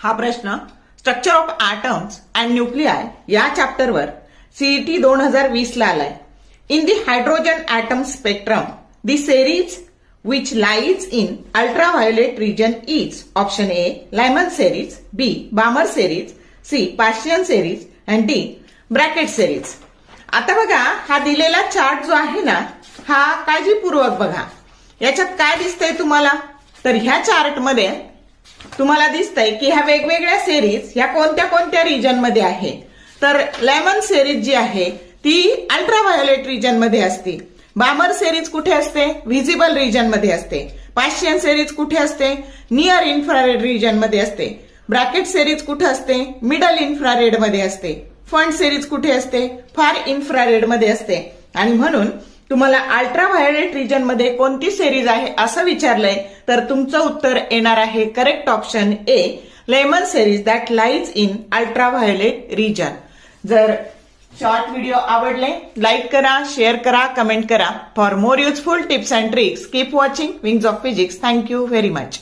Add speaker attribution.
Speaker 1: हा प्रश्न structure of atoms and nuclei या चॅप्टरवर सीईटी 2020 ला आलाय. In the hydrogen atom spectrum the series which lies in ultraviolet region is option A Lyman series, B Balmer series, C Paschen series and D bracket series. आता बघा हा दिलेला chart जो आहे ना हा काळजीपूर्वक बघा. याच्यात काय दिसतंय तुम्हाला तर ह्या चार्ट मध्ये तुम्हाला दिसतंय की ह्या वेगवेगळ्या सेरीज ह्या कोणत्या कोणत्या रिजन मध्ये आहे. तर लेमन सेरीज जी आहे ती अल्ट्राव्हायोलेट रिजन मध्ये असते. बामर सेरीज कुठे असते व्हिजिबल रिजन मध्ये असते. पाशियन सेरीज कुठे असते नियर इन्फ्रारेड रिजन मध्ये असते. ब्रॅकेट सेरीज कुठे असते मिडल इन्फ्रारेड मध्ये असते. फंड सेरीज कुठे असते फार इन्फ्रारेड मध्ये असते. आणि म्हणून तुम्हाला अल्ट्राव्हायोलेट रिजन मध्ये कोणती सेरीज आहे असं विचारलंय तर तुमचं उत्तर येणार आहे correct option A Lyman series that lies in ultraviolet region. जर शॉर्ट व्हिडिओ आवडले लाईक करा, शेअर करा, कमेंट करा. For more useful tips and tricks keep watching wings of physics. Thank you very much.